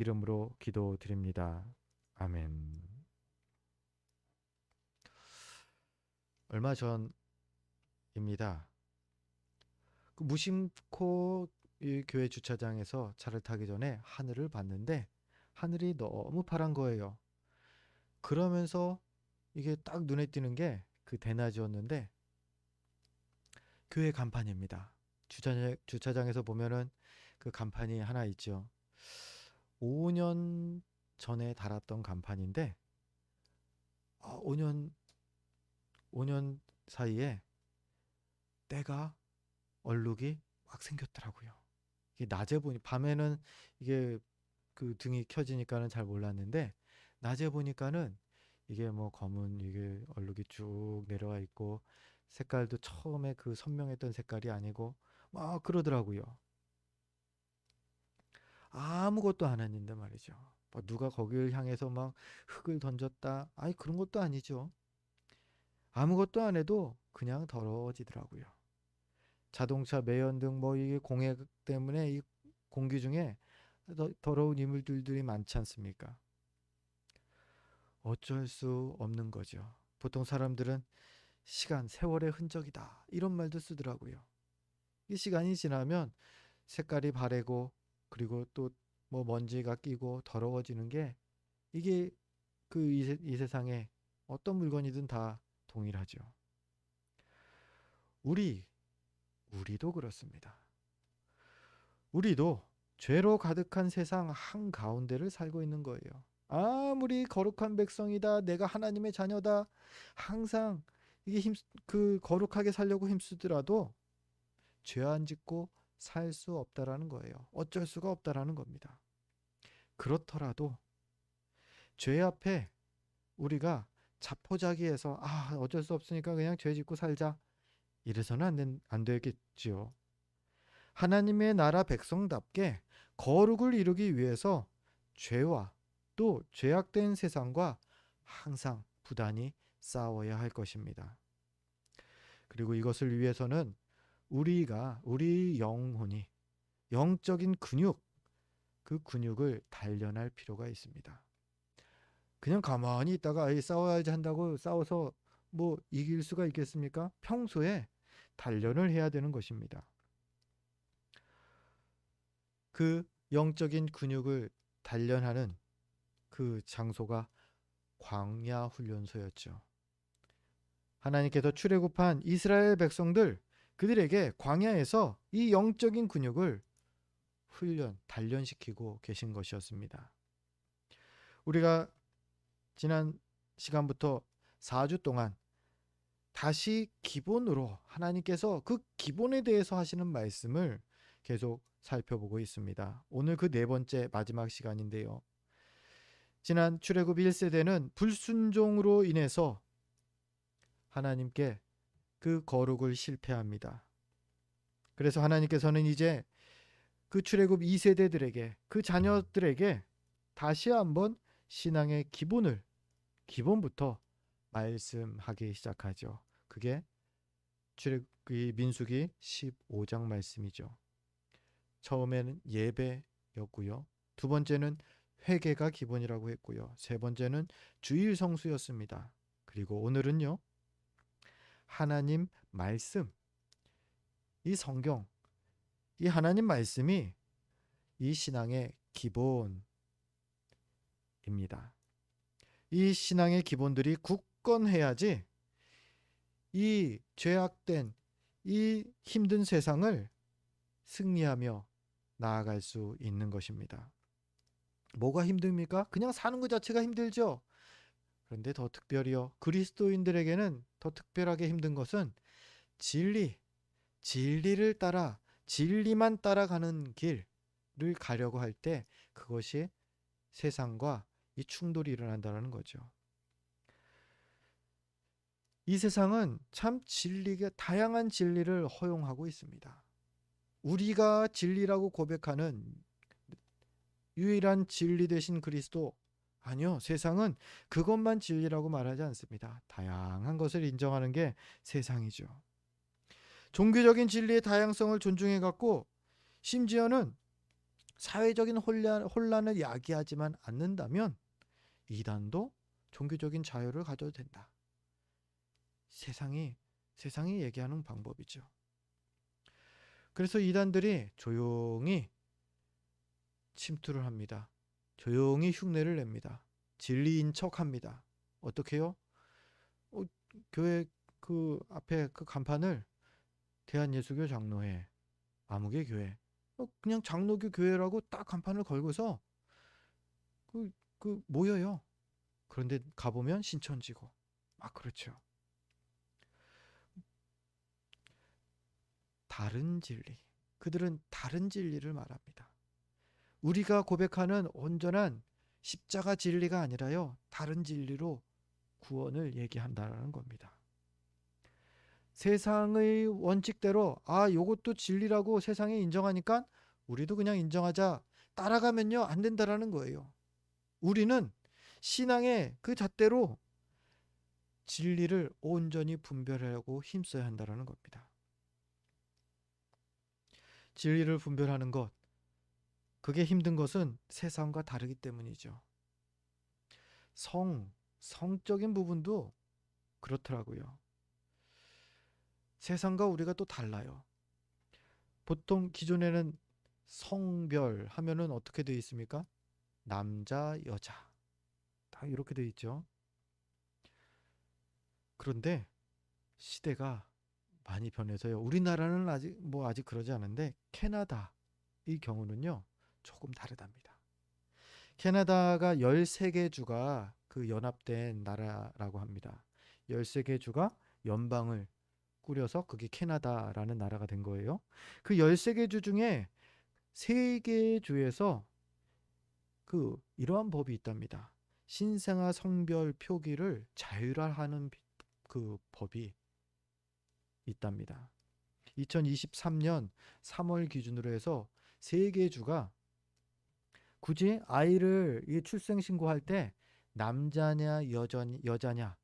이름으로 기도드립니다. 아멘. 얼마 전입니다. 그 무심코 이 교회 주차장에서 차를 타기 전에 하늘을 봤는데 하늘이 너무 파란 거예요. 그러면서 이게 딱 눈에 띄는 게 그 대낮이었는데 교회 간판입니다. 주차장에서 보면은 그 간판이 하나 있죠. 5년 전에 달았던 간판인데 5년 5년 사이에 때가 얼룩이 막 생겼더라고요. 이게 낮에 보니 밤에는 이게 그 등이 켜지니까는 잘 몰랐는데 낮에 보니까는 이게 뭐 검은 이게 얼룩이 쭉 내려와 있고 색깔도 처음에 그 선명했던 색깔이 아니고 막 그러더라고요. 아무것도 안 했는데 말이죠. 뭐 누가 거기를 향해서 막 흙을 던졌다. 아니 그런 것도 아니죠. 아무것도 안 해도 그냥 더러워지더라고요. 자동차 매연등 뭐 이게 공해 때문에 이 공기 중에 더러운 이물들이 많지 않습니까? 어쩔 수 없는 거죠. 보통 사람들은 시간, 세월의 흔적이다 이런 말도 쓰더라고요. 이 시간이 지나면 색깔이 바래고 그리고 또 뭐 먼지가 끼고 더러워지는 게 이게 그 이 세상에 어떤 물건이든 다 동일하죠. 우리 우리도 그렇습니다. 우리도 죄로 가득한 세상 한가운데를 살고 있는 거예요. 아무리 거룩한 백성이다, 내가 하나님의 자녀다, 항상 이게 그 거룩하게 살려고 힘쓰더라도 죄 안 짓고 살 수 없다라는 거예요. 어쩔 수가 없다라는 겁니다. 그렇더라도 죄 앞에 우리가 자포자기해서 어쩔 수 없으니까 그냥 죄 짓고 살자 이래서는 안 되겠지요. 하나님의 나라 백성답게 거룩을 이루기 위해서 죄와 또 죄악된 세상과 항상 부단히 싸워야 할 것입니다. 그리고 이것을 위해서는 우리 영혼이 영적인 근육, 그 근육을 단련할 필요가 있습니다. 그냥 가만히 있다가 싸워야지 한다고 싸워서 뭐 이길 수가 있겠습니까? 평소에 단련을 해야 되는 것입니다. 그 영적인 근육을 단련하는 그 장소가 광야 훈련소였죠. 하나님께서 출애굽한 이스라엘 백성들 그들에게 광야에서 이 영적인 근육을 단련시키고 계신 것이었습니다. 우리가 지난 시간부터 4주 동안 다시 기본으로 하나님께서 그 기본에 대해서 하시는 말씀을 계속 살펴보고 있습니다. 오늘 그 네 번째 마지막 시간인데요. 지난 출애굽 1세대는 불순종으로 인해서 하나님께 그 거룩을 실패합니다. 그래서 하나님께서는 이제 그 출애굽 2세대들에게 그 자녀들에게 다시 한번 신앙의 기본부터 말씀하기 시작하죠. 그게 출애굽기 민수기 15장 말씀이죠. 처음에는 예배였고요. 두 번째는 회개가 기본이라고 했고요. 세 번째는 주일 성수였습니다. 그리고 오늘은요. 하나님 말씀, 이 성경, 이 하나님 말씀이 이 신앙의 기본입니다. 이 신앙의 기본들이 굳건해야지 이 죄악된 이 힘든 세상을 승리하며 나아갈 수 있는 것입니다. 뭐가 힘듭니까? 그냥 사는 것 자체가 힘들죠. 그런데 더 특별히요. 그리스도인들에게는 더 특별하게 힘든 것은 진리, 진리를 따라 진리만 따라가는 길을 가려고 할 때 그것이 세상과 이 충돌이 일어난다는 거죠. 이 세상은 참 진리가 다양한 진리를 허용하고 있습니다. 우리가 진리라고 고백하는 유일한 진리 되신 그리스도 아니요. 세상은 그것만 진리라고 말하지 않습니다. 다양한 것을 인정하는 게 세상이죠. 종교적인 진리의 다양성을 존중해 갖고 심지어는 사회적인 혼란을 야기하지만 않는다면 이단도 종교적인 자유를 가져도 된다. 세상이 얘기하는 방법이죠. 그래서 이단들이 조용히 침투를 합니다. 조용히 흉내를 냅니다. 진리인 척합니다. 어떻게 해요? 교회 그 앞에 그 간판을 대한예수교 장로회, 아무개 교회, 그냥 장로교 교회라고 딱 간판을 걸고서 모여요. 그런데 가보면 신천지고 막 그렇죠. 다른 진리. 그들은 다른 진리를 말합니다. 우리가 고백하는 온전한 십자가 진리가 아니라요, 다른 진리로 구원을 얘기한다는 겁니다. 세상의 원칙대로 요것도 진리라고 세상이 인정하니까 우리도 그냥 인정하자, 따라가면요 안 된다라는 거예요. 우리는 신앙의 그 잣대로 진리를 온전히 분별하고 힘써야 한다는 겁니다. 진리를 분별하는 것, 그게 힘든 것은 세상과 다르기 때문이죠. 성적인 부분도 그렇더라고요. 세상과 우리가 또 달라요. 보통 기존에는 성별 하면은 어떻게 되어 있습니까? 남자, 여자. 다 이렇게 되어 있죠. 그런데 시대가 많이 변해서요. 우리나라는 아직 그러지 않은데 캐나다 이 경우는요, 조금 다르답니다. 캐나다가 13개 주가 그 연합된 나라라고 합니다. 13개 주가 연방을 꾸려서 그게 캐나다라는 나라가 된 거예요. 그 13개 주 중에 3개 주에서 이러한 법이 있답니다. 신생아 성별 표기를 자율화하는 그 법이 있답니다. 2023년 3월 기준으로 해서 3개 주가 굳이 아이를 출생신고할 때 남자냐 여자냐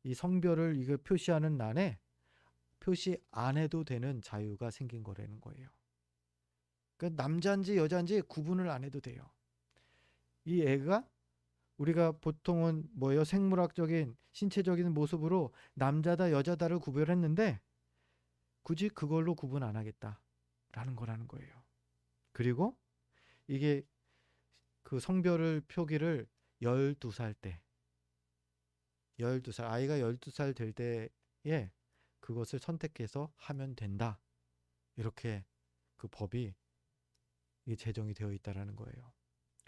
이 성별을 이거 표시하는 난에 표시 안 해도 되는 자유가 생긴 거라는 거예요. 그러니까 남자인지 여자인지 구분을 안 해도 돼요. 이 애가 우리가 보통은 생물학적인 신체적인 모습으로 남자다 여자다를 구별했는데 굳이 그걸로 구분 안 하겠다라는 거라는 거예요. 그리고 이게 그 성별을 표기를 12살 때 12살 아이가 12살 될 때에 그것을 선택해서 하면 된다. 이렇게 그 법이 제정이 되어 있다라는 거예요.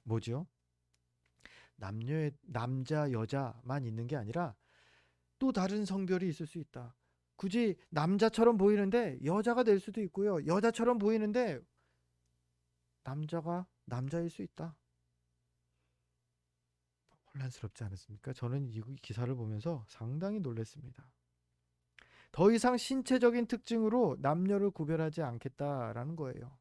뭐죠? 남자 여자만 있는 게 아니라 또 다른 성별이 있을 수 있다. 굳이 남자처럼 보이는데 여자가 될 수도 있고요. 여자처럼 보이는데 남자가 남자일 수 있다. 혼란스럽지 않았습니까? 저는 이 기사를 보면서 상당히 놀랐습니다. 더 이상 신체적인 특징으로 남녀를 구별하지 않겠다라는 거예요.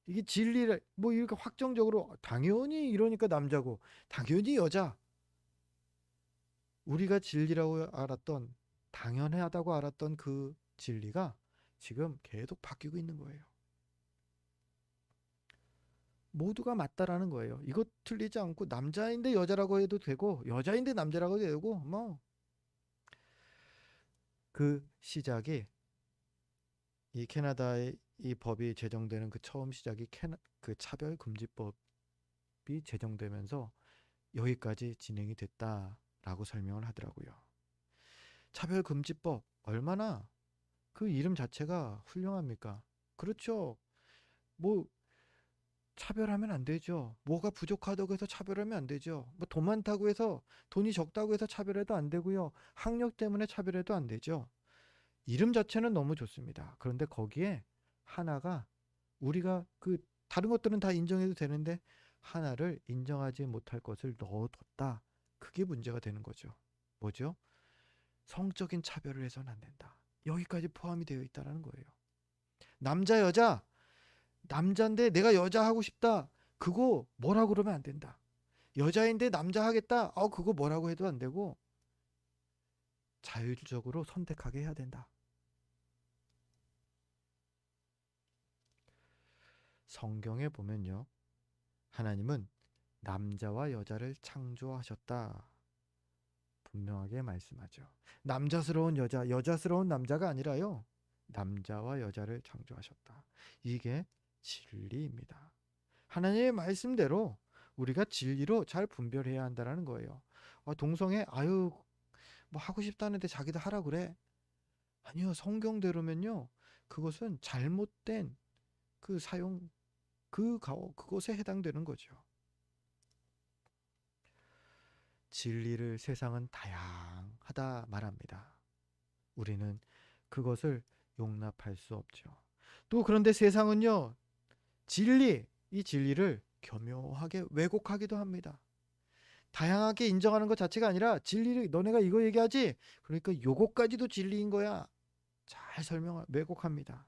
이게 진리를 이렇게 확정적으로 당연히 이러니까 남자고 당연히 여자, 우리가 진리라고 알았던, 당연하다고 알았던 그 진리가 지금 계속 바뀌고 있는 거예요. 모두가 맞다라는 거예요. 이거 틀리지 않고 남자인데 여자라고 해도 되고 여자인데 남자라고 해도 되고 그 시작이 이 캐나다의 이 법이 제정되는 그 처음 시작이 그 차별금지법이 제정되면서 여기까지 진행이 됐다라고 설명을 하더라고요. 차별금지법 얼마나 그 이름 자체가 훌륭합니까? 그렇죠. 차별하면 안 되죠. 뭐가 부족하다고 해서 차별하면 안 되죠. 돈 많다고 해서, 돈이 적다고 해서 차별해도 안 되고요. 학력 때문에 차별해도 안 되죠. 이름 자체는 너무 좋습니다. 그런데 거기에 하나가 우리가 다른 것들은 다 인정해도 되는데 하나를 인정하지 못할 것을 넣어뒀다. 그게 문제가 되는 거죠. 뭐죠? 성적인 차별을 해서는 안 된다. 여기까지 포함이 되어 있다는 거예요. 남자 여자, 남자인데 내가 여자 하고 싶다. 그거 뭐라고 그러면 안 된다. 여자인데 남자 하겠다. 그거 뭐라고 해도 안 되고 자율적으로 선택하게 해야 된다. 성경에 보면요, 하나님은 남자와 여자를 창조하셨다 분명하게 말씀하죠. 남자스러운 여자, 여자스러운 남자가 아니라요, 남자와 여자를 창조하셨다. 이게 진리입니다. 하나님의 말씀대로 우리가 진리로 잘 분별해야 한다는 거예요. 동성애, 아유, 뭐 하고 싶다는데 자기도 하라 그래. 아니요, 성경대로면요, 그것은 잘못된 그 사용, 그것에 해당되는 거죠. 진리를 세상은 다양하다 말합니다. 우리는 그것을 용납할 수 없죠. 또 그런데 세상은요, 이 진리를 교묘하게 왜곡하기도 합니다. 다양하게 인정하는 것 자체가 아니라 진리를, 너네가 이거 얘기하지? 그러니까 요거까지도 진리인 거야. 잘 왜곡합니다.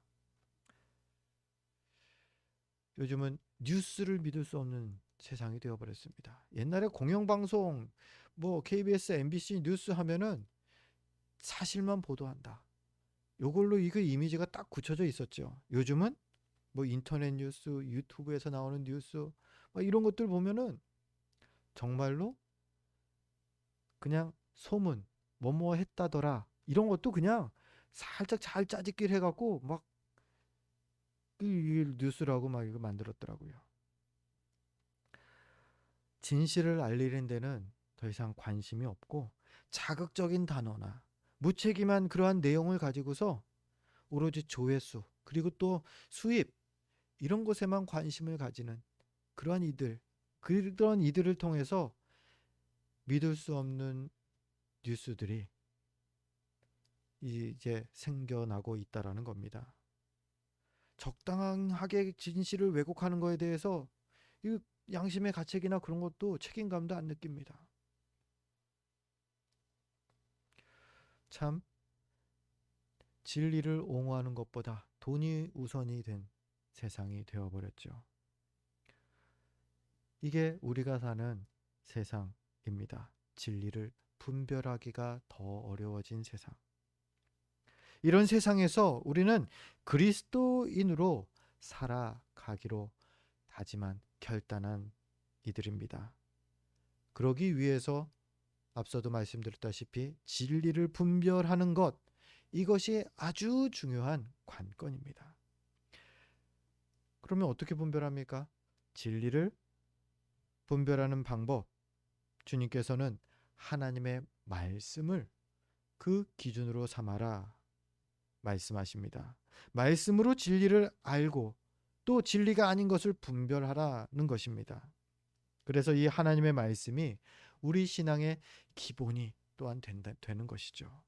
요즘은 뉴스를 믿을 수 없는 세상이 되어버렸습니다. 옛날에 공영방송, 뭐 KBS, MBC 뉴스 하면은 사실만 보도한다. 요걸로 이거 이미지가 딱 굳혀져 있었죠. 요즘은 뭐 인터넷 뉴스, 유튜브에서 나오는 뉴스, 막 이런 것들 보면은 정말로 그냥 소문, 뭐뭐 했다더라, 이런 것도 그냥 살짝 잘 짜집기를 해갖고 막 이 뉴스라고 막 이거 만들었더라고요. 진실을 알리는 데는 더 이상 관심이 없고, 자극적인 단어나 무책임한 그러한 내용을 가지고서 오로지 조회수, 그리고 또 수입, 이런 것에만 관심을 가지는 그런 이들을 통해서 믿을 수 없는 뉴스들이 이제 생겨나고 있다라는 겁니다. 적당하게 진실을 왜곡하는 거에 대해서 이 양심의 가책이나 그런 것도 책임감도 안 느낍니다. 참, 진리를 옹호하는 것보다 돈이 우선이 된 세상이 되어버렸죠. 이게 우리가 사는 세상입니다. 진리를 분별하기가 더 어려워진 세상. 이런 세상에서 우리는 그리스도인으로 살아가기로 다짐한, 결단한 이들입니다. 그러기 위해서 앞서도 말씀드렸다시피 진리를 분별하는 것, 이것이 아주 중요한 관건입니다. 그러면 어떻게 분별합니까? 진리를 분별하는 방법, 주님께서는 하나님의 말씀을 그 기준으로 삼아라 말씀하십니다. 말씀으로 진리를 알고 또 진리가 아닌 것을 분별하라는 것입니다. 그래서 이 하나님의 말씀이 우리 신앙의 기본이 또한 되는 것이죠.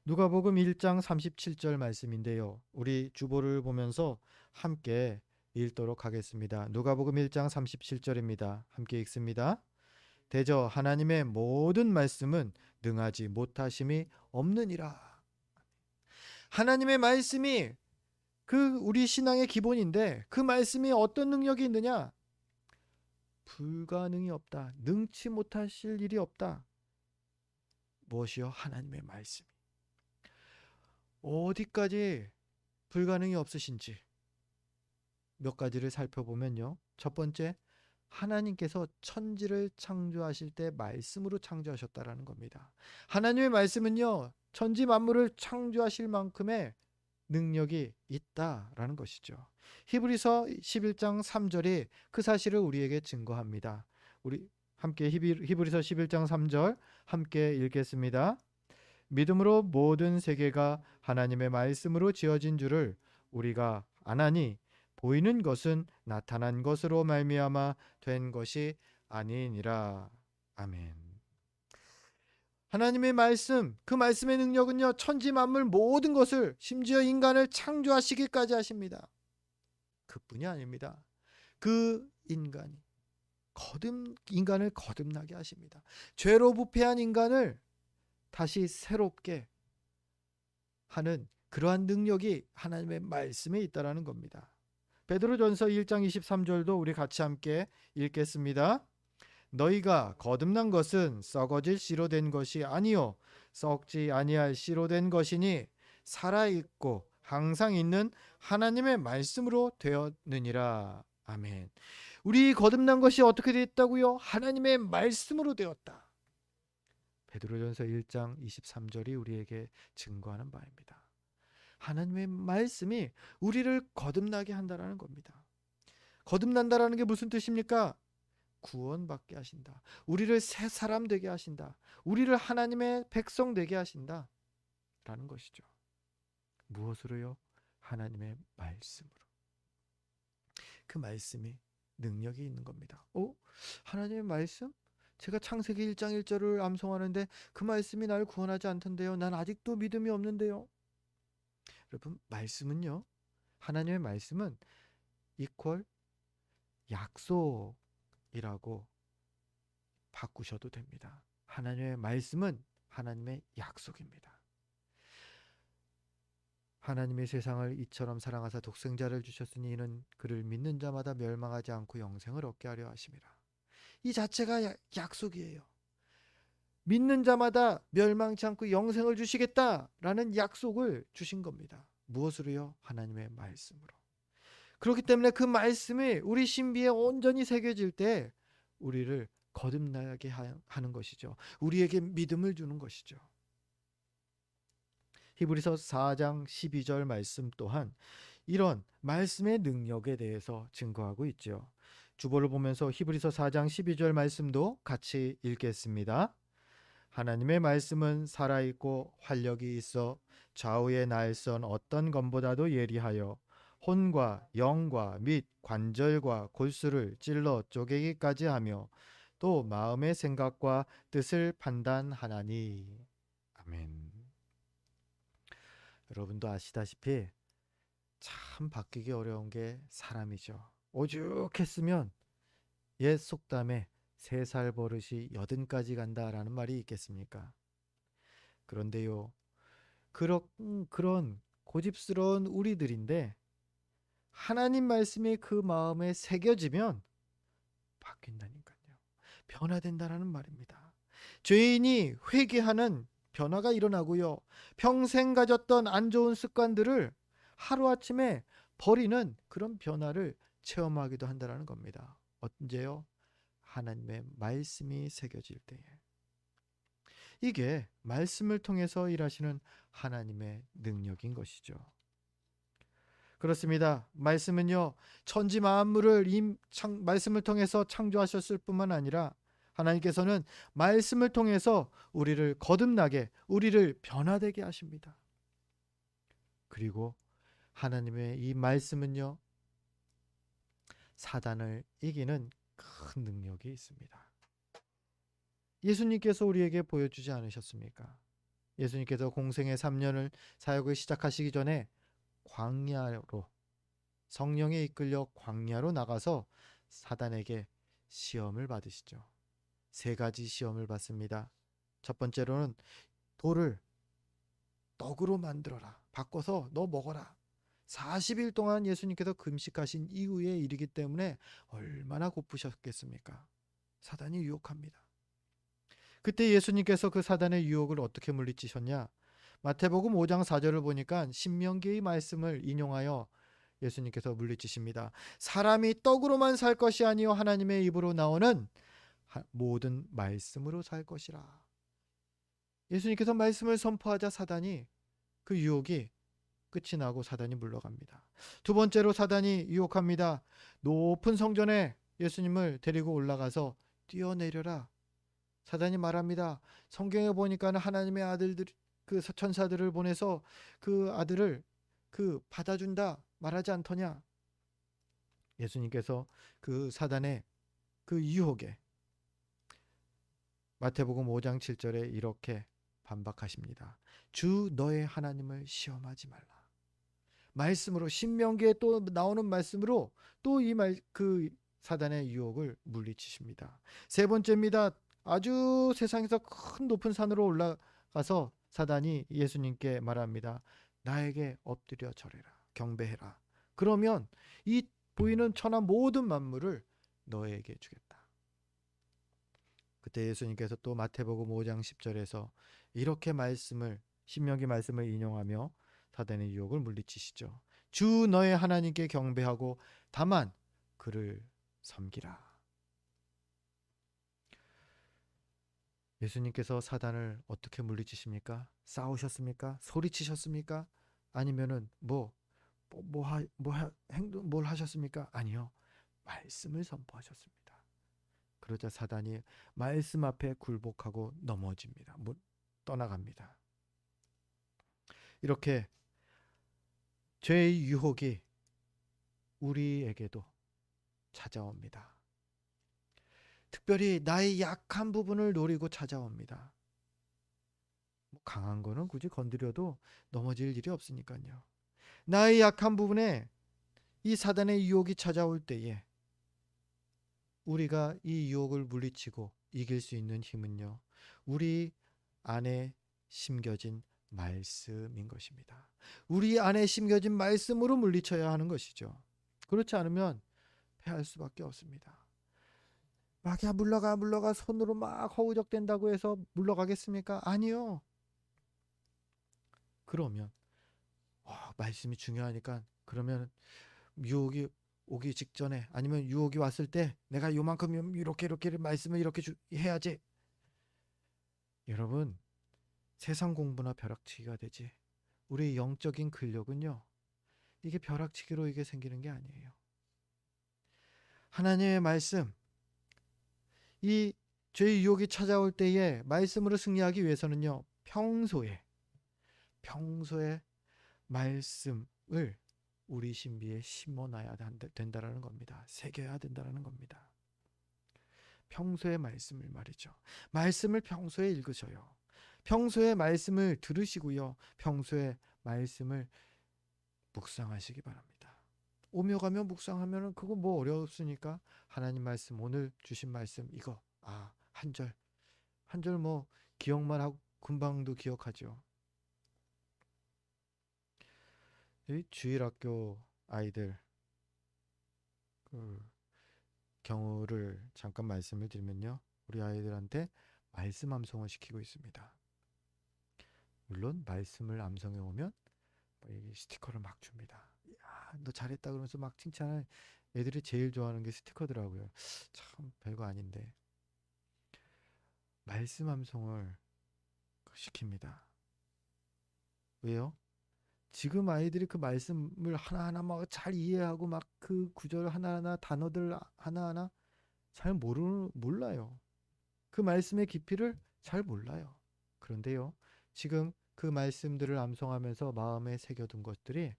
누가복음 1장 37절 말씀인데요, 우리 주보를 보면서 함께 읽도록 하겠습니다. 누가복음 1장 37절입니다. 함께 읽습니다. 대저 하나님의 모든 말씀은 능하지 못하심이 없느니라. 하나님의 말씀이 그 우리 신앙의 기본인데, 그 말씀이 어떤 능력이 있느냐? 불가능이 없다. 능치 못하실 일이 없다. 무엇이요? 하나님의 말씀. 어디까지 불가능이 없으신지 몇 가지를 살펴보면요, 첫 번째, 하나님께서 천지를 창조하실 때 말씀으로 창조하셨다라는 겁니다. 하나님의 말씀은요, 천지 만물을 창조하실 만큼의 능력이 있다라는 것이죠. 히브리서 11장 3절이 그 사실을 우리에게 증거합니다. 우리 함께 히브리서 11장 3절 함께 읽겠습니다. 믿음으로 모든 세계가 하나님의 말씀으로 지어진 줄을 우리가 아나니 보이는 것은 나타난 것으로 말미암아 된 것이 아니니라. 아멘. 하나님의 말씀, 그 말씀의 능력은요, 천지 만물 모든 것을, 심지어 인간을 창조하시기까지 하십니다. 그뿐이 아닙니다. 그 인간을 거듭나게 하십니다. 죄로 부패한 인간을 다시 새롭게 하는 그러한 능력이 하나님의 말씀에 있다라는 겁니다. 베드로전서 1장 23절도 우리 같이 함께 읽겠습니다. 너희가 거듭난 것은 썩어질 씨로 된 것이 아니요 썩지 아니할 씨로 된 것이니 살아있고 항상 있는 하나님의 말씀으로 되었느니라. 아멘. 우리 거듭난 것이 어떻게 되었다고요? 하나님의 말씀으로 되었다. 베드로전서 1장 23절이 우리에게 증거하는 바입니다. 하나님의 말씀이 우리를 거듭나게 한다라는 겁니다. 거듭난다라는 게 무슨 뜻입니까? 구원받게 하신다. 우리를 새 사람 되게 하신다. 우리를 하나님의 백성 되게 하신다. 라는 것이죠. 무엇으로요? 하나님의 말씀으로. 그 말씀이 능력이 있는 겁니다. 하나님의 말씀? 제가 창세기 1장 1절을 암송하는데 그 말씀이 나를 구원하지 않던데요. 난 아직도 믿음이 없는데요. 여러분, 말씀은요. 하나님의 말씀은 이퀄 약속이라고 바꾸셔도 됩니다. 하나님의 말씀은 하나님의 약속입니다. 하나님의 세상을 이처럼 사랑하사 독생자를 주셨으니 이는 그를 믿는 자마다 멸망하지 않고 영생을 얻게 하려 하심이라. 이 자체가 약속이에요. 믿는 자마다 멸망치 않고 영생을 주시겠다라는 약속을 주신 겁니다. 무엇으로요? 하나님의 말씀으로. 그렇기 때문에 그 말씀이 우리 신비에 온전히 새겨질 때 우리를 거듭나게 하는 것이죠. 우리에게 믿음을 주는 것이죠. 히브리서 4장 12절 말씀 또한 이런 말씀의 능력에 대해서 증거하고 있죠. 주보를 보면서 히브리서 4장 12절 말씀도 같이 읽겠습니다. 하나님의 말씀은 살아있고 활력이 있어 좌우의 날선 어떤 검보다도 예리하여 혼과 영과 및 관절과 골수를 찔러 쪼개기까지 하며 또 마음의 생각과 뜻을 판단하나니. 아멘. 여러분도 아시다시피 참 바뀌기 어려운 게 사람이죠. 오죽했으면 옛 속담에 3살 버릇이 80까지 간다라는 말이 있겠습니까? 그런데요, 그런 고집스러운 우리들인데 하나님 말씀이 그 마음에 새겨지면 바뀐다니까요. 변화된다라는 말입니다. 죄인이 회개하는 변화가 일어나고요. 평생 가졌던 안 좋은 습관들을 하루아침에 버리는 그런 변화를 체험하기도 한다는 겁니다. 언제요? 하나님의 말씀이 새겨질 때에. 이게 말씀을 통해서 일하시는 하나님의 능력인 것이죠. 그렇습니다. 말씀은요, 천지 만물을 말씀을 통해서 창조하셨을 뿐만 아니라 하나님께서는 말씀을 통해서 우리를 거듭나게, 우리를 변화되게 하십니다. 그리고 하나님의 이 말씀은요, 사단을 이기는 큰 능력이 있습니다. 예수님께서 우리에게 보여주지 않으셨습니까? 예수님께서 공생의 3년을 사역을 시작하시기 전에 광야로, 성령에 이끌려 광야로 나가서 사단에게 시험을 받으시죠. 3가지 시험을 받습니다. 첫 번째로는 돌을 떡으로 만들어라. 바꿔서 너 먹어라. 40일 동안 예수님께서 금식하신 이후의 일이기 때문에 얼마나 고프셨겠습니까? 사단이 유혹합니다. 그때 예수님께서 그 사단의 유혹을 어떻게 물리치셨냐? 마태복음 5장 4절을 보니까 신명기의 말씀을 인용하여 예수님께서 물리치십니다. 사람이 떡으로만 살 것이 아니요 하나님의 입으로 나오는 모든 말씀으로 살 것이라. 예수님께서 말씀을 선포하자 사단이, 그 유혹이 끝이 나고 사단이 물러갑니다. 두 번째로 사단이 유혹합니다. 높은 성전에 예수님을 데리고 올라가서 뛰어내려라. 사단이 말합니다. 성경에 보니까 하나님의 아들들, 그 천사들을 보내서 그 아들을 받아준다 말하지 않더냐. 예수님께서 그 사단의 그 유혹에 마태복음 5장 7절에 이렇게 반박하십니다. 주 너의 하나님을 시험하지 말라. 말씀으로, 신명기에 또 나오는 말씀으로 또 그 사단의 유혹을 물리치십니다. 세 번째입니다. 아주 세상에서 큰 높은 산으로 올라가서 사단이 예수님께 말합니다. 나에게 엎드려 절해라. 경배해라. 그러면 이 보이는 천하 모든 만물을 너에게 주겠다. 그때 예수님께서 또 마태복음 5장 10절에서 이렇게 신명기 말씀을 인용하며 사단의 유혹을 물리치시죠. 주 너의 하나님께 경배하고 다만 그를 섬기라. 예수님께서 사단을 어떻게 물리치십니까? 싸우셨습니까? 소리치셨습니까? 아니면은 행동 뭘 하셨습니까? 아니요. 말씀을 선포하셨습니다. 그러자 사단이 말씀 앞에 굴복하고 넘어집니다. 떠나갑니다. 이렇게 죄의 유혹이 우리에게도 찾아옵니다. 특별히 나의 약한 부분을 노리고 찾아옵니다. 강한 거는 굳이 건드려도 넘어질 일이 없으니까요. 나의 약한 부분에 이 사단의 유혹이 찾아올 때에 우리가 이 유혹을 물리치고 이길 수 있는 힘은요, 우리 안에 심겨진 말씀인 것입니다. 우리 안에 심겨진 말씀으로 물리쳐야 하는 것이죠. 그렇지 않으면 패할 수밖에 없습니다. 야 물러가 손으로 막 허우적댄다고 해서 물러가겠습니까? 아니요. 그러면 말씀이 중요하니까, 그러면 유혹이 오기 직전에 아니면 유혹이 왔을 때 내가 요만큼 이렇게 말씀을 이렇게 해야지. 여러분, 세상 공부나 벼락치기가 되지 우리 영적인 근력은요, 이게 벼락치기로 이게 생기는 게 아니에요. 하나님의 말씀, 이 죄의 유혹이 찾아올 때에 말씀으로 승리하기 위해서는요, 평소에 말씀을 우리 신비에 심어놔야 된다라는 겁니다. 새겨야 된다라는 겁니다. 평소에 말씀을 말이죠. 말씀을 평소에 읽으셔요. 평소에 말씀을 들으시고요. 평소에 말씀을 묵상하시기 바랍니다. 오며 가며 묵상하면 그거 뭐 어렵습니까? 하나님 말씀, 오늘 주신 말씀 이거 한 절 뭐 기억만 하고 금방도 기억하죠. 이 주일학교 아이들 그 경우를 잠깐 말씀을 드리면요, 우리 아이들한테 말씀 암송을 시키고 있습니다. 물론 말씀을 암송해 오면 스티커를 막 줍니다. 야, 너 잘했다 그러면서 막 칭찬을. 애들이 제일 좋아하는 게 스티커더라고요. 참 별거 아닌데 말씀 암송을 시킵니다. 왜요? 지금 아이들이 그 말씀을 하나하나 막 잘 이해하고 막 그 구절 하나하나 단어들 하나하나 잘 몰라요. 그 말씀의 깊이를 잘 몰라요. 그런데요, 지금 그 말씀들을 암송하면서 마음에 새겨둔 것들이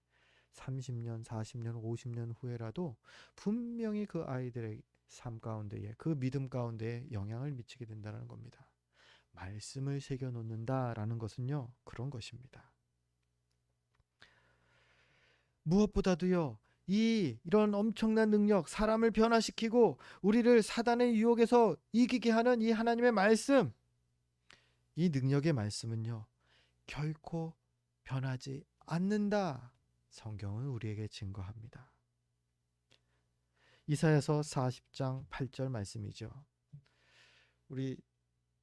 30년, 40년, 50년 후에라도 분명히 그 아이들의 삶 가운데에, 그 믿음 가운데에 영향을 미치게 된다는 겁니다. 말씀을 새겨놓는다라는 것은요, 그런 것입니다. 무엇보다도요, 이런 엄청난 능력, 사람을 변화시키고 우리를 사단의 유혹에서 이기게 하는 이 하나님의 말씀, 이 능력의 말씀은요, 결코 변하지 않는다. 성경은 우리에게 증거합니다. 이사야서 40장 8절 말씀이죠. 우리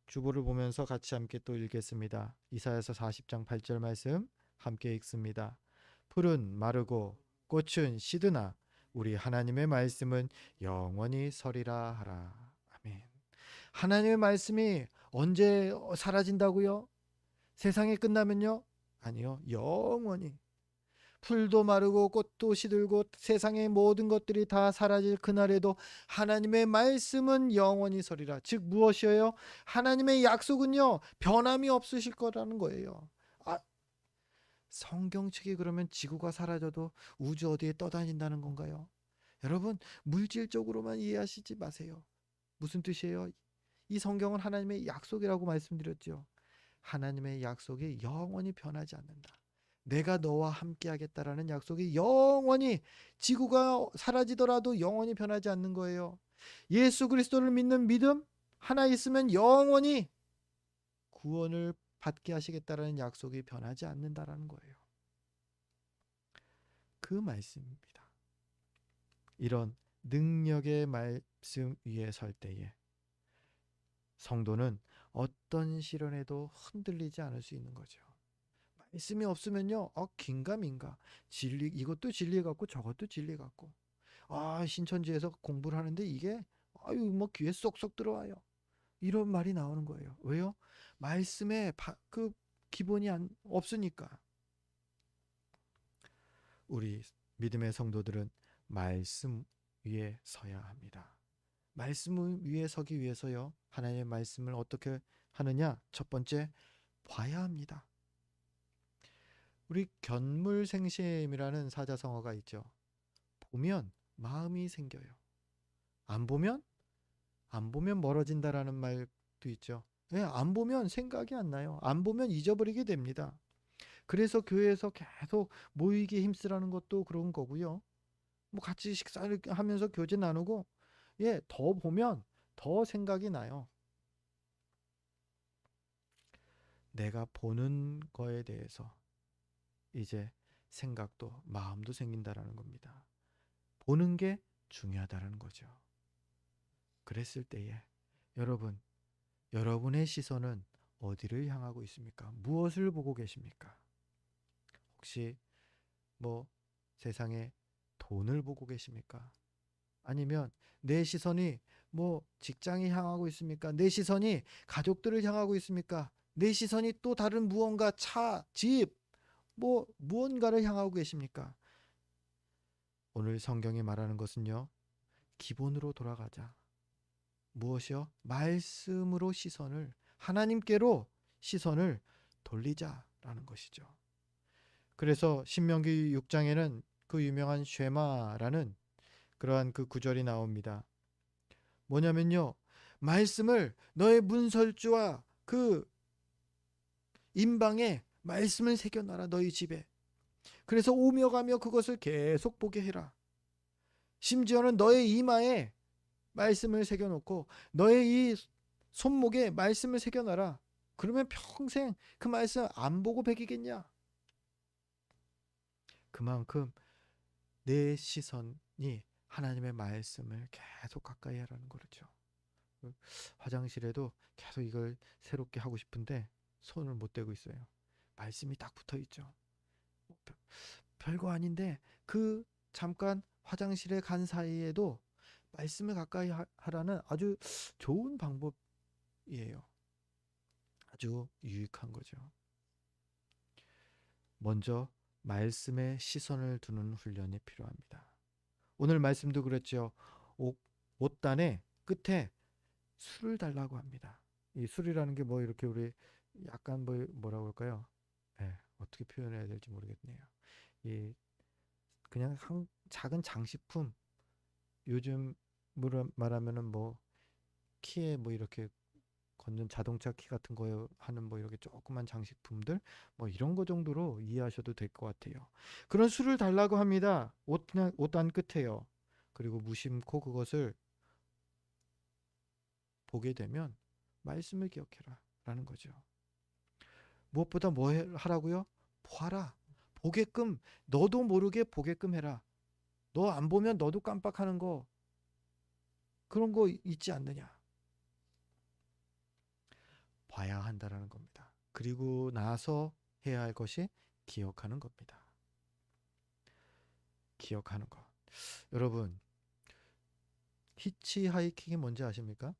주보를 보면서 같이 함께 또 읽겠습니다. 이사야서 40장 8절 말씀 함께 읽습니다. 풀은 마르고 꽃은 시드나 우리 하나님의 말씀은 영원히 서리라 하라. 아멘. 하나님의 말씀이 언제 사라진다고요? 세상이 끝나면요? 아니요. 영원히. 풀도 마르고 꽃도 시들고 세상의 모든 것들이 다 사라질 그날에도 하나님의 말씀은 영원히 서리라. 즉 무엇이에요? 하나님의 약속은요, 변함이 없으실 거라는 거예요. 성경책이 그러면 지구가 사라져도 우주 어디에 떠다닌다는 건가요? 여러분, 물질적으로만 이해하시지 마세요. 무슨 뜻이에요? 이 성경은 하나님의 약속이라고 말씀드렸죠. 하나님의 약속이 영원히 변하지 않는다. 내가 너와 함께 하겠다라는 약속이 영원히, 지구가 사라지더라도 영원히 변하지 않는 거예요. 예수 그리스도를 믿는 믿음 하나 있으면 영원히 구원을 받게 하시겠다라는 약속이 변하지 않는다라는 거예요. 그 말씀입니다. 이런 능력의 말씀 위에 설 때에 성도는 어떤 시련에도 흔들리지 않을 수 있는 거죠. 말씀이 없으면요, 긴가민가. 진리, 이것도 진리 같고 저것도 진리 같고. 신천지에서 공부를 하는데 이게, 뭐 귀에 쏙쏙 들어와요. 이런 말이 나오는 거예요. 왜요? 말씀에 그 기본이 없으니까. 우리 믿음의 성도들은 말씀 위에 서야 합니다. 말씀 위에 서기 위해서요, 하나님의 말씀을 어떻게 하느냐? 첫 번째, 봐야 합니다. 우리 견물생심이라는 사자성어가 있죠. 보면 마음이 생겨요. 안 보면 멀어진다라는 말도 있죠. 예, 안 보면 생각이 안 나요. 안 보면 잊어버리게 됩니다. 그래서 교회에서 계속 모이기 힘쓰라는 것도 그런 거고요. 뭐 같이 식사를 하면서 교제 나누고, 예, 더 보면 더 생각이 나요. 내가 보는 거에 대해서 이제 생각도 마음도 생긴다라는 겁니다. 보는 게 중요하다는 거죠. 그랬을 때에 여러분의 시선은 어디를 향하고 있습니까? 무엇을 보고 계십니까? 혹시 뭐 세상에 돈을 보고 계십니까? 아니면 내 시선이 뭐 직장에 향하고 있습니까? 내 시선이 가족들을 향하고 있습니까? 내 시선이 또 다른 무언가, 차, 집, 뭐 무언가를 향하고 계십니까? 오늘 성경이 말하는 것은요, 기본으로 돌아가자. 무엇이요? 말씀으로 하나님께로 시선을 돌리자라는 것이죠. 그래서 신명기 6장에는 그 유명한 쉐마라는 그러한 그 구절이 나옵니다. 뭐냐면요, 말씀을 너의 문설주와 그 임방에 말씀을 새겨놔라, 너희 집에. 그래서 오며 가며 그것을 계속 보게 해라. 심지어는 너의 이마에 말씀을 새겨놓고 너의 이 손목에 말씀을 새겨놔라. 그러면 평생 그 말씀 안 보고 배기겠냐? 그만큼 내 시선이 하나님의 말씀을 계속 가까이 하라는 거죠. 화장실에도 계속 이걸 새롭게 하고 싶은데 손을 못 대고 있어요. 말씀이 딱 붙어 있죠. 별거 아닌데 그 잠깐 화장실에 간 사이에도 말씀을 가까이 하라는 아주 좋은 방법이에요. 아주 유익한 거죠. 먼저 말씀에 시선을 두는 훈련이 필요합니다. 오늘 말씀도 그랬죠. 옷단의 끝에 술을 달라고 합니다. 이 술이라는 게 뭐 이렇게 우리 약간 뭐라고 할까요? 네, 어떻게 표현해야 될지 모르겠네요. 이 그냥 작은 장식품, 요즘 말하면은 뭐 키에 뭐 이렇게 걷는 자동차 키 같은 거에 하는 뭐 이렇게 조그만 장식품들, 뭐 이런 거 정도로 이해하셔도 될 것 같아요. 그런 술을 달라고 합니다. 옷단 끝에요. 그리고 무심코 그것을 보게 되면 말씀을 기억해라 라는 거죠. 무엇보다 뭐 하라고요? 보아라. 보게끔, 너도 모르게 보게끔 해라. 너 안 보면 너도 깜빡하는 거, 그런 거 있지 않느냐. 봐야 한다라는 겁니다. 그리고 나서 해야 할 것이 기억하는 겁니다. 기억하는 것. 여러분, 히치하이킹이 뭔지 아십니까?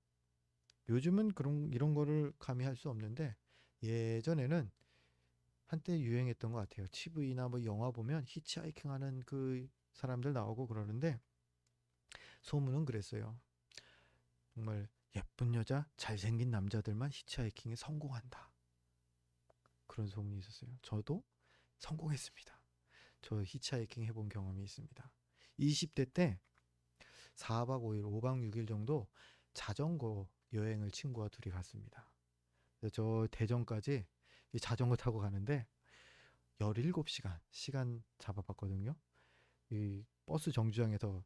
요즘은 이런 거를 감히 할 수 없는데, 예전에는 한때 유행했던 것 같아요. TV나 뭐 영화 보면 히치하이킹 하는 그 사람들 나오고 그러는데, 소문은 그랬어요. 정말 예쁜 여자, 잘생긴 남자들만 히치하이킹에 성공한다. 그런 소문이 있었어요. 저도 성공했습니다. 저 히치하이킹 해본 경험이 있습니다. 20대 때 4박 5일, 5박 6일 정도 자전거 여행을 친구와 둘이 갔습니다. 저 대전까지 이 자전거 타고 가는데 17시간 잡아봤거든요. 이 버스 정류장에서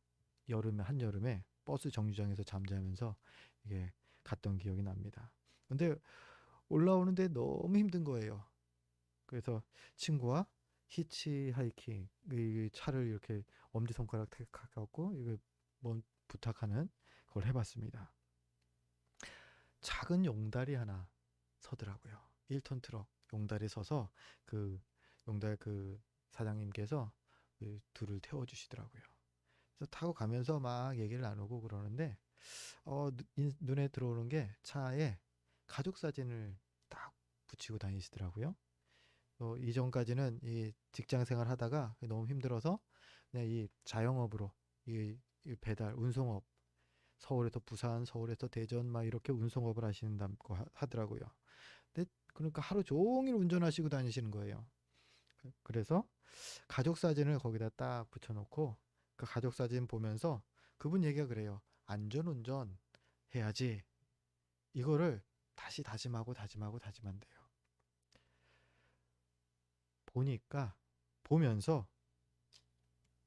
한여름에 버스 정류장에서 잠자면서 이게 갔던 기억이 납니다. 근데 올라오는데 너무 힘든 거예요. 그래서 친구와 히치하이킹, 이 차를 이렇게 엄지손가락 택하고 이거 뭐 부탁하는 그걸 해봤습니다. 작은 용다리 하나 서더라고요. 1톤 트럭 용다리 서서 그 용달 그 사장님께서 그 둘을 태워주시더라고요. 그래서 타고 가면서 막 얘기를 나누고 그러는데 눈에 들어오는 게 차에 가족 사진을 딱 붙이고 다니시더라고요. 이전까지는 이 직장 생활 하다가 너무 힘들어서 그냥 이 자영업으로 이 배달 운송업, 서울에서 부산, 서울에서 대전 막 이렇게 운송업을 하신다고 하더라고요. 근데 그러니까 하루 종일 운전하시고 다니시는 거예요. 그래서 가족 사진을 거기다 딱 붙여놓고 그 가족 사진 보면서 그분 얘기가 그래요. 안전운전 해야지. 이거를 다시 다짐하고 다짐하고 다짐한대요. 보니까 보면서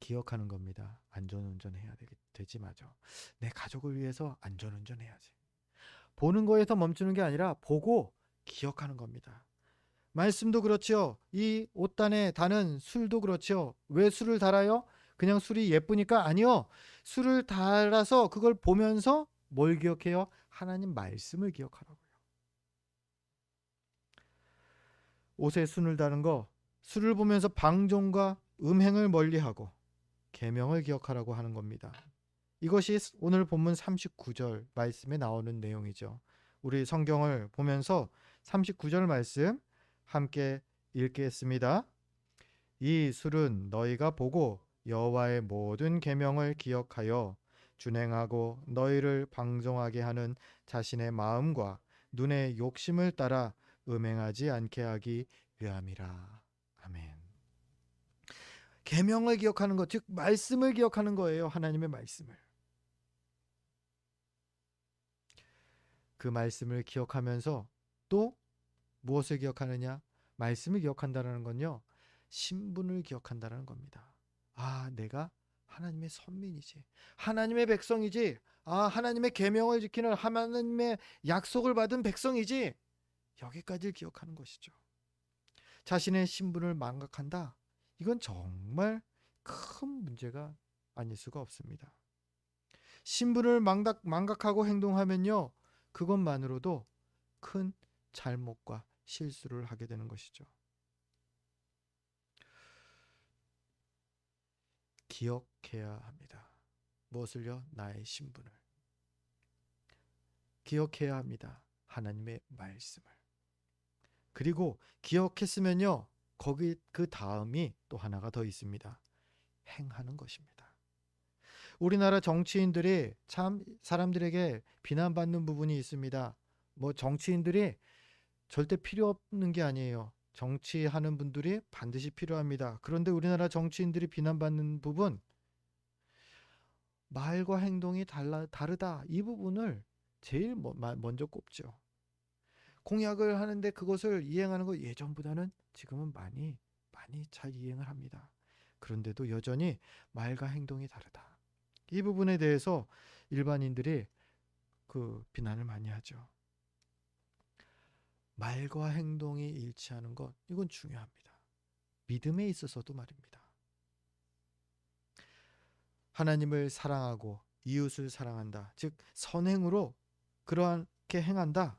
기억하는 겁니다. 안전운전 해야 되지 맞아. 내 가족을 위해서 안전운전 해야지. 보는 거에서 멈추는 게 아니라 보고 기억하는 겁니다. 말씀도 그렇죠. 이 옷단에 다는 술도 그렇죠. 왜 술을 달아요? 그냥 술이 예쁘니까? 아니요. 술을 달아서 그걸 보면서 뭘 기억해요? 하나님 말씀을 기억하라고요. 옷에 순을 다는 거, 술을 보면서 방종과 음행을 멀리하고 계명을 기억하라고 하는 겁니다. 이것이 오늘 본문 39절 말씀에 나오는 내용이죠. 우리 성경을 보면서 39절 말씀 함께 읽겠습니다. 이 술은 너희가 보고 여호와의 모든 계명을 기억하여 준행하고 너희를 방종하게 하는 자신의 마음과 눈의 욕심을 따라 음행하지 않게 하기 위함이라. 아멘. 계명을 기억하는 것, 즉 말씀을 기억하는 거예요. 하나님의 말씀을. 그 말씀을 기억하면서 또 무엇을 기억하느냐? 말씀을 기억한다는 건요. 신분을 기억한다는 겁니다. 아, 내가 하나님의 선민이지. 하나님의 백성이지. 아, 하나님의 계명을 지키는 하나님의 약속을 받은 백성이지. 여기까지를 기억하는 것이죠. 자신의 신분을 망각한다. 이건 정말 큰 문제가 아닐 수가 없습니다. 신분을 망각하고 행동하면요. 그것만으로도 큰 잘못과 실수를 하게 되는 것이죠. 기억해야 합니다. 무엇을요? 나의 신분을. 기억해야 합니다. 하나님의 말씀을. 그리고 기억했으면요. 거기 그 다음이 또 하나가 더 있습니다. 행하는 것입니다. 우리나라 정치인들이 참 사람들에게 비난받는 부분이 있습니다. 뭐 정치인들이 절대 필요 없는 게 아니에요. 정치하는 분들이 반드시 필요합니다. 그런데 우리나라 정치인들이 비난받는 부분, 말과 행동이 다르다. 이 부분을 제일 먼저 꼽죠. 공약을 하는데 그것을 이행하는 거 예전보다는 지금은 많이 잘 이행을 합니다. 그런데도 여전히 말과 행동이 다르다. 이 부분에 대해서 일반인들이 그 비난을 많이 하죠. 말과 행동이 일치하는 것, 이건 중요합니다. 믿음에 있어서도 말입니다. 하나님을 사랑하고 이웃을 사랑한다. 즉 선행으로 그렇게 행한다.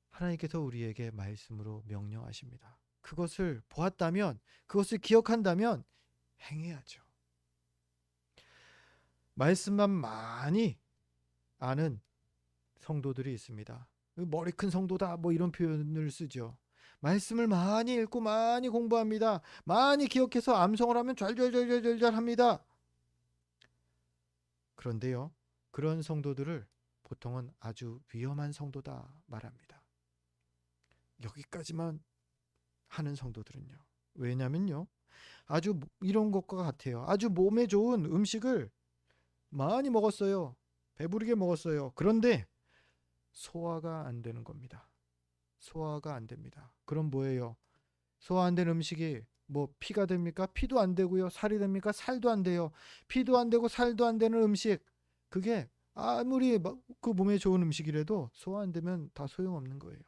하나님께서 우리에게 말씀으로 명령하십니다. 그것을 보았다면, 그것을 기억한다면 행해야죠. 말씀만 많이 아는 성도들이 있습니다. 머리 큰 성도다 뭐 이런 표현을 쓰죠. 말씀을 많이 읽고 많이 공부합니다. 많이 기억해서 암송을 하면 잘잘잘잘잘 합니다. 그런데요. 그런 성도들을 보통은 아주 위험한 성도다 말합니다. 여기까지만 하는 성도들은요. 왜냐면요. 아주 이런 것과 같아요. 아주 몸에 좋은 음식을 많이 먹었어요. 배부르게 먹었어요. 그런데 소화가 안 되는 겁니다. 소화가 안 됩니다. 그럼 뭐예요? 소화 안 된 음식이 뭐 피가 됩니까? 피도 안 되고요. 살이 됩니까? 살도 안 돼요. 피도 안 되고 살도 안 되는 음식. 그게 아무리 그 몸에 좋은 음식이라도 소화 안 되면 다 소용없는 거예요.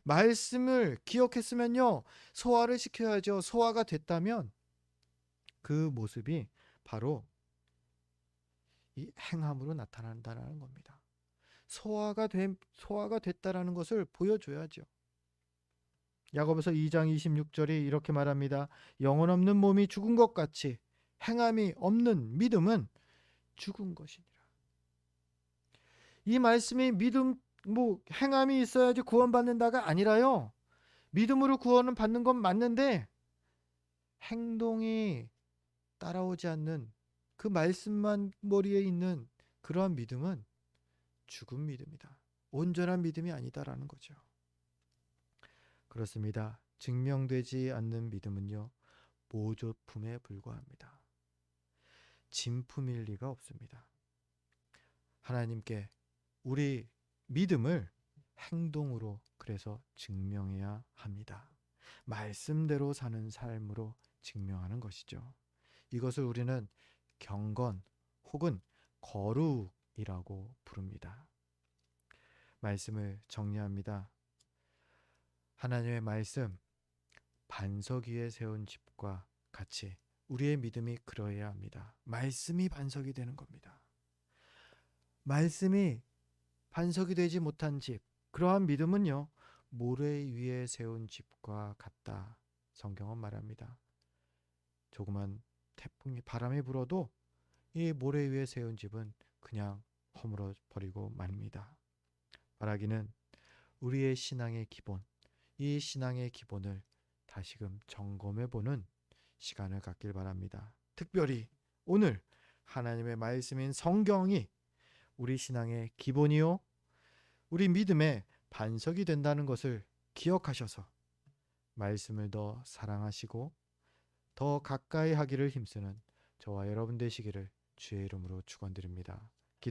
말씀을 기억했으면요. 소화를 시켜야죠. 소화가 됐다면 그 모습이 바로 이 행함으로 나타난다는 겁니다. 소화가 됐다라는 것을 보여줘야죠. 야고보서 2장 26절이 이렇게 말합니다. 영혼 없는 몸이 죽은 것 같이 행함이 없는 믿음은 죽은 것이니라. 이 말씀이 믿음 행함이 있어야지 구원받는다가 아니라요. 믿음으로 구원은 받는 건 맞는데 행동이 따라오지 않는 그 말씀만 머리에 있는 그러한 믿음은 죽은 믿음이다. 온전한 믿음이 아니다라는 거죠. 그렇습니다. 증명되지 않는 믿음은요, 모조품에 불과합니다. 진품일 리가 없습니다. 하나님께 우리 믿음을 행동으로 그래서 증명해야 합니다. 말씀대로 사는 삶으로 증명하는 것이죠. 이것을 우리는 경건 혹은 거룩이라고 부릅니다. 말씀을 정리합니다. 하나님의 말씀, 반석 위에 세운 집과 같이 우리의 믿음이 그러해야 합니다. 말씀이 반석이 되는 겁니다. 말씀이 반석이 되지 못한 집, 그러한 믿음은요, 모래 위에 세운 집과 같다. 성경은 말합니다. 조그만 태풍이 바람이 불어도 이 모래 위에 세운 집은 그냥 허물어 버리고 말입니다. 바라기는 우리의 신앙의 기본, 이 신앙의 기본을 다시금 점검해 보는 시간을 갖길 바랍니다. 특별히 오늘 하나님의 말씀인 성경이 우리 신앙의 기본이요, 우리 믿음의 반석이 된다는 것을 기억하셔서 말씀을 더 사랑하시고 더 가까이 하기를 힘쓰는 저와 여러분 되시기를 주의 이름으로 축원드립니다.